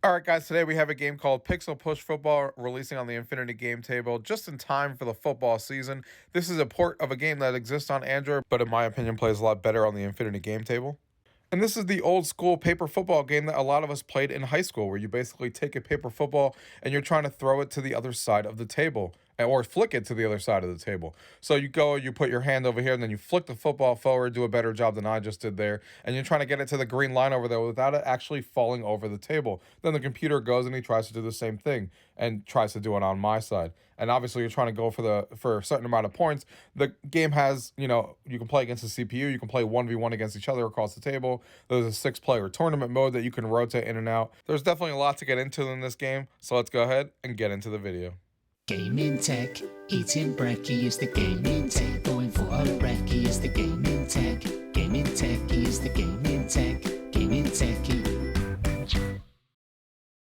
Alright guys, today we have a game called Pixel Push Football releasing on the Infinity Game Table just in time for the football season. This is a port of a game that exists on Android, but in my opinion plays a lot better on the Infinity Game Table. And this is the old school paper football game that a lot of us played in high school, where you basically take a paper football and you're trying to throw it to the other side of the table, or flick it to the other side of the table. So you go, you put your hand over here, and then you flick the football forward, do a better job than I just did there, and you're trying to get it to the green line over there without it actually falling over the table. Then the computer goes and he tries to do the same thing and tries to do it on my side. And obviously you're trying to go for a certain amount of points. The game has, you can play against the CPU, you can play 1v1 against each other across the table. There's a 6-player tournament mode that you can rotate in and out. There's definitely a lot to get into in this game, so let's go ahead and get into the video. Gaming tech, eating brekkie is the gaming tech. Going for a recce is the gaming tech. Gaming tech is the gaming tech. Gaming techie.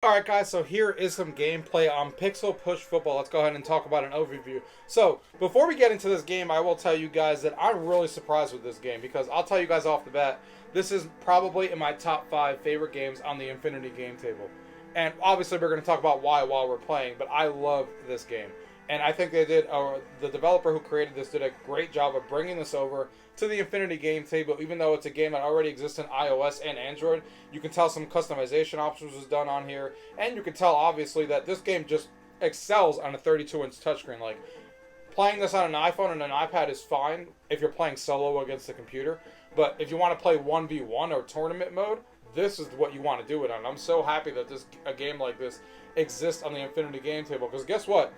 Alright guys, so here is some gameplay on Pixel Push Football. Let's go ahead and talk about an overview. So, before we get into this game, I will tell you guys that I'm really surprised with this game, because I'll tell you guys off the bat, this is probably in my top 5 favorite games on the Infinity Game Table. And obviously we're going to talk about why while we're playing, but I love this game. And I think the developer who created this did a great job of bringing this over to the Infinity Game Table, even though it's a game that already exists in iOS and Android. You can tell some customization options was done on here, and you can tell obviously that this game just excels on a 32-inch touchscreen. Like, playing this on an iPhone and an iPad is fine if you're playing solo against the computer, but if you want to play 1v1 or tournament mode, this is what you want to do it on. I'm so happy that a game like this exists on the Infinity Game Table, because guess what?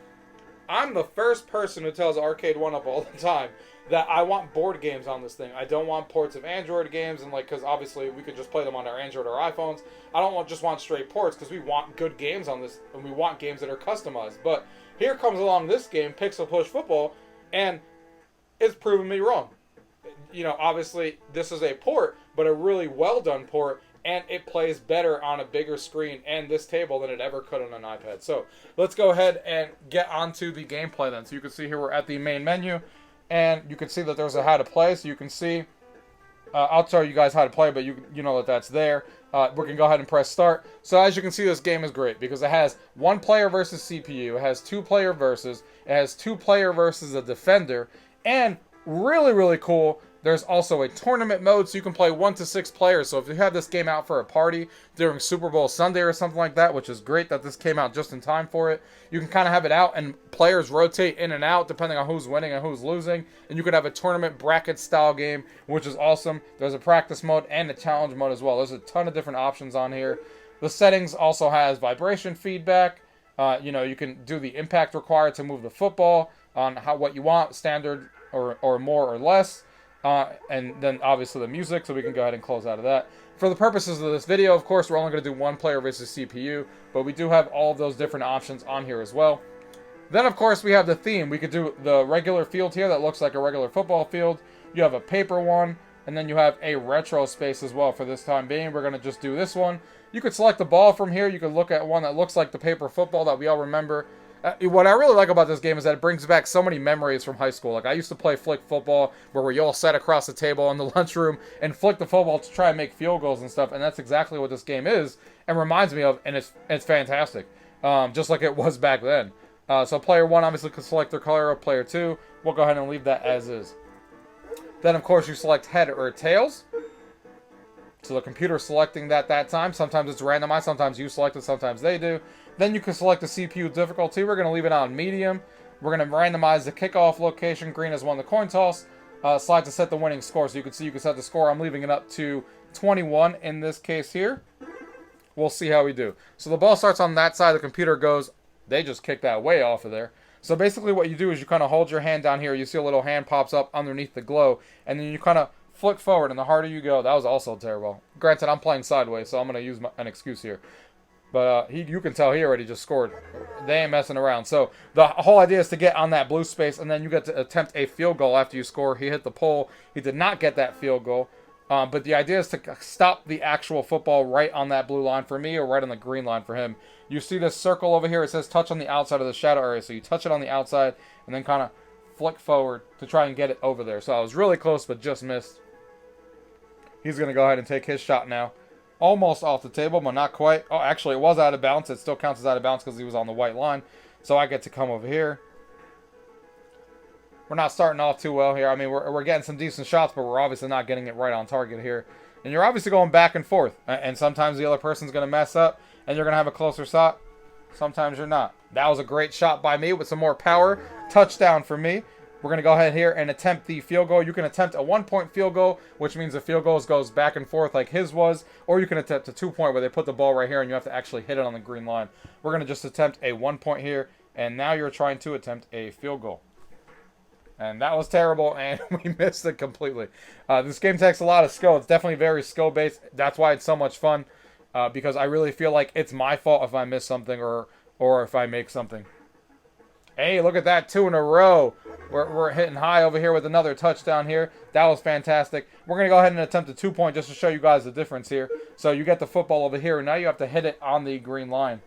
I'm the first person who tells Arcade1Up all the time that I want board games on this thing. I don't want ports of Android games, and because obviously we could just play them on our Android or iPhones. I don't just want straight ports, because we want good games on this, and we want games that are customized. But here comes along this game, Pixel Push Football, and it's proven me wrong. Obviously this is a port, but a really well done port, and it plays better on a bigger screen and this table than it ever could on an iPad. So let's go ahead and get onto the gameplay then. So you can see here we're at the main menu, and you can see that there's a how to play. So you can see, I'll tell you guys how to play, but you know that that's there. We can go ahead and press start. So as you can see, this game is great because it has 1-player versus CPU, it has 2-player versus, it has 2-player versus a defender, and really, really cool, there's also a tournament mode, so you can play 1 to 6 players. So if you have this game out for a party during Superbowl Sunday or something like that, which is great that this came out just in time for it, you can kind of have it out and players rotate in and out depending on who's winning and who's losing. And you could have a tournament bracket style game, which is awesome. There's a practice mode and a challenge mode as well. There's a ton of different options on here. The settings also has vibration feedback. You can do the impact required to move the football on what you want, standard or more or less. And then obviously the music, so we can go ahead and close out of that. For the purposes of this video, of course, we're only going to do 1-player versus CPU, but we do have all of those different options on here as well. Then, of course, we have the theme. We could do the regular field here that looks like a regular football field. You have a paper one, and then you have a retro space as well. For this time being, we're going to just do this one. You could select the ball from here. You could look at one that looks like the paper football that we all remember. What I really like about this game is that it brings back so many memories from high school. Like, I used to play flick football where we all sat across the table in the lunchroom and flick the football to try and make field goals and stuff, and that's exactly what this game is and reminds me of, and it's fantastic, just like it was back then. So player 1 obviously can select their color of player 2. We'll go ahead and leave that as is. Then, of course, you select head or tails. So the computer's selecting that time. Sometimes it's randomized, sometimes you select it, sometimes they do. Then you can select the CPU difficulty. We're going to leave it on medium. We're going to randomize the kickoff location. Green has won the coin toss. Slide to set the winning score. So you can see you can set the score. I'm leaving it up to 21 in this case here. We'll see how we do. So the ball starts on that side. The computer goes, they just kicked that way off of there. So basically what you do is you kind of hold your hand down here. You see a little hand pops up underneath the glow. And then you kind of flick forward, and the harder you go. That was also terrible. Granted, I'm playing sideways, so I'm going to use an excuse here. But you can tell he already just scored. They ain't messing around. So the whole idea is to get on that blue space, and then you get to attempt a field goal after you score. He hit the pole. He did not get that field goal. But the idea is to stop the actual football right on that blue line for me, or right on the green line for him. You see this circle over here. It says touch on the outside of the shadow area. So you touch it on the outside, and then kind of flick forward to try and get it over there. So I was really close, but just missed. He's going to go ahead and take his shot now. Almost off the table, but not quite. Oh, actually, it was out of bounds. It still counts as out of bounds because he was on the white line. So I get to come over here. We're not starting off too well here. I mean, we're getting some decent shots, but we're obviously not getting it right on target here. And you're obviously going back and forth. And sometimes the other person's going to mess up, and you're going to have a closer shot. Sometimes you're not. That was a great shot by me with some more power. Touchdown for me. We're going to go ahead here and attempt the field goal. You can attempt a 1-point field goal, which means the field goal goes back and forth like his was. Or you can attempt a 2-point where they put the ball right here and you have to actually hit it on the green line. We're going to just attempt a 1-point here. And now you're trying to attempt a field goal. And that was terrible, and we missed it completely. This game takes a lot of skill. It's definitely very skill-based. That's why it's so much fun, because I really feel like it's my fault if I miss something or if I make something. Hey, look at that, 2 in a row. We're hitting high over here with another touchdown here. That was fantastic. We're going to go ahead and attempt a 2-point just to show you guys the difference here. So you get the football over here, and now you have to hit it on the green line.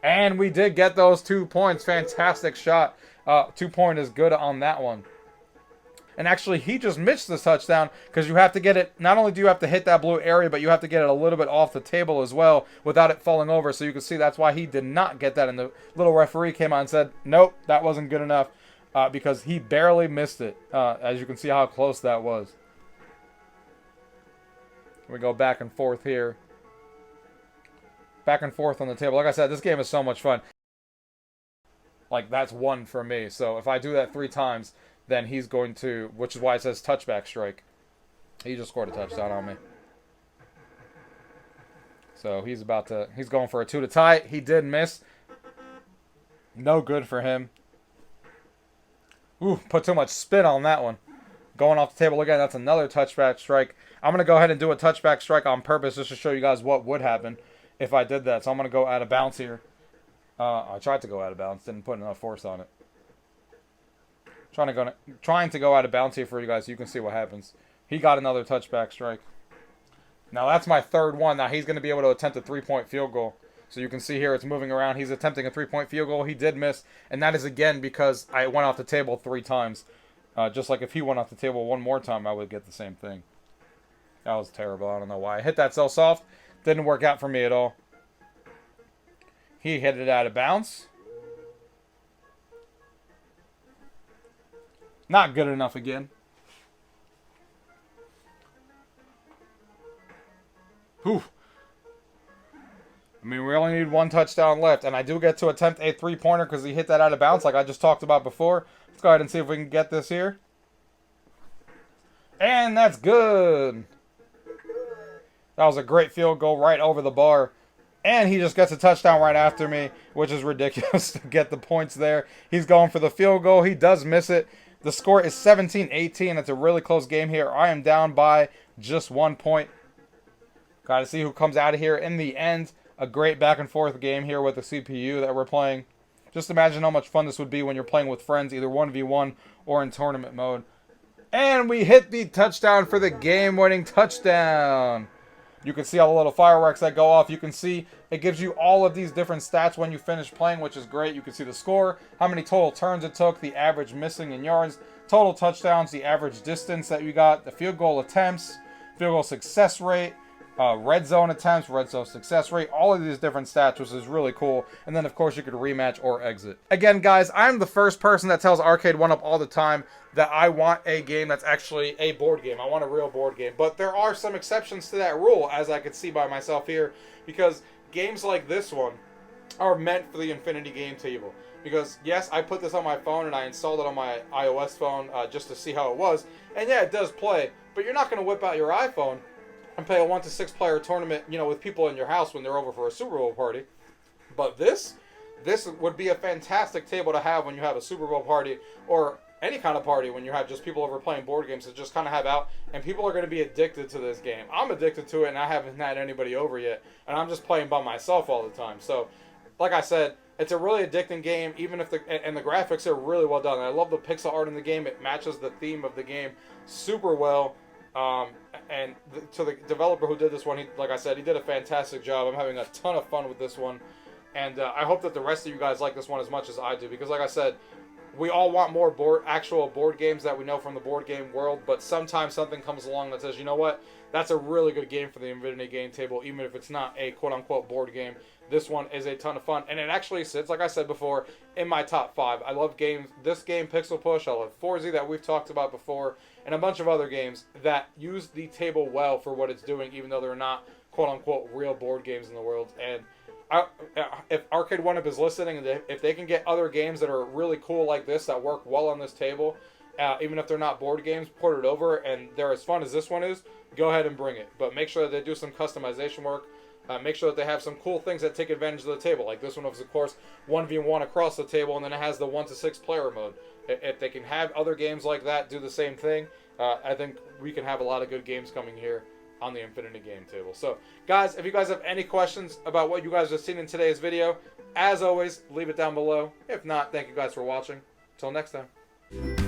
And we did get those 2 points. Fantastic shot. 2-point is good on that one. And actually, he just missed the touchdown because you have to get it. Not only do you have to hit that blue area, but you have to get it a little bit off the table as well without it falling over. So you can see that's why he did not get that. And the little referee came out and said, nope, that wasn't good enough because he barely missed it. As you can see how close that was. We go back and forth here. Back and forth on the table. Like I said, this game is so much fun. Like, that's 1 for me. So if I do that 3 times, then he's going to, which is why it says touchback strike. He just scored a touchdown on me. So he's going for a 2 to tie. He did miss. No good for him. Ooh, put too much spin on that one. Going off the table again, that's another touchback strike. I'm going to go ahead and do a touchback strike on purpose just to show you guys what would happen if I did that. So I'm going to go out of bounds here. I tried to go out of bounds, didn't put enough force on it. Trying to go out of bounds here for you guys so you can see what happens. He got another touchback strike. Now that's my 3rd one. Now he's going to be able to attempt a 3-point field goal. So you can see here it's moving around. He's attempting a 3-point field goal. He did miss. And that is again because I went off the table 3 times. Just like if he went off the table 1 more time, I would get the same thing. That was terrible. I don't know why. I hit that so soft. Didn't work out for me at all. He hit it out of bounds. Not good enough again. Whew. I mean, we only need 1 touchdown left. And I do get to attempt a 3-pointer because he hit that out of bounds like I just talked about before. Let's go ahead and see if we can get this here. And that's good. That was a great field goal right over the bar. And he just gets a touchdown right after me, which is ridiculous to get the points there. He's going for the field goal. He does miss it. The score is 17-18. It's a really close game here. I am down by just 1 point. Got to see who comes out of here in the end. A great back and forth game here with the CPU that we're playing. Just imagine how much fun this would be when you're playing with friends, either 1v1 or in tournament mode. And we hit the touchdown for the game-winning touchdown. You can see all the little fireworks that go off. You can see it gives you all of these different stats when you finish playing, which is great. You can see the score, how many total turns it took, the average missing in yards, total touchdowns, the average distance that you got, the field goal attempts, field goal success rate, red zone attempts, red zone success rate, all of these different stats, which is really cool. And then, of course, you could rematch or exit. Again, guys, I'm the first person that tells Arcade1Up all the time that I want a game that's actually a board game. I want a real board game. But there are some exceptions to that rule, as I could see by myself here, because games like this one are meant for the Infinity Game Table. Because, yes, I put this on my phone and I installed it on my iOS phone just to see how it was. And, yeah, it does play. But you're not going to whip out your iPhone and play a 1 to 6 player tournament, you know, with people in your house when they're over for a Super Bowl party. But this would be a fantastic table to have when you have a Super Bowl party or any kind of party when you have just people over playing board games to just kind of have out, and people are going to be addicted to this game. I'm addicted to it, and I haven't had anybody over yet, and I'm just playing by myself all the time. So, like I said, it's a really addicting game, even if the graphics are really well done. I love the pixel art in the game. It matches the theme of the game super well. To the developer who did this one, like I said, he did a fantastic job. I'm having a ton of fun with this one. And I hope that the rest of you guys like this one as much as I do. Because like I said, we all want more actual board games that we know from the board game world, but sometimes something comes along that says, you know what, that's a really good game for the Infinity game table, even if it's not a quote-unquote board game. This one is a ton of fun, and it actually sits, like I said before, in my top 5. I love games, this game, Pixel Push, I love Forzy that we've talked about before, and a bunch of other games that use the table well for what it's doing, even though they're not quote-unquote real board games in the world. And if Arcade1Up is listening, and if they can get other games that are really cool like this, that work well on this table, even if they're not board games, port it over, and they're as fun as this one is, go ahead and bring it. But make sure that they do some customization work. Make sure that they have some cool things that take advantage of the table. Like this one was, of course, 1v1 across the table, and then it has the 1 to 6 player mode. If they can have other games like that do the same thing, I think we can have a lot of good games coming here on the Infinity game table. So, guys, if you guys have any questions about what you guys have seen in today's video, as always, leave it down below. If not, thank you guys for watching. Until next time.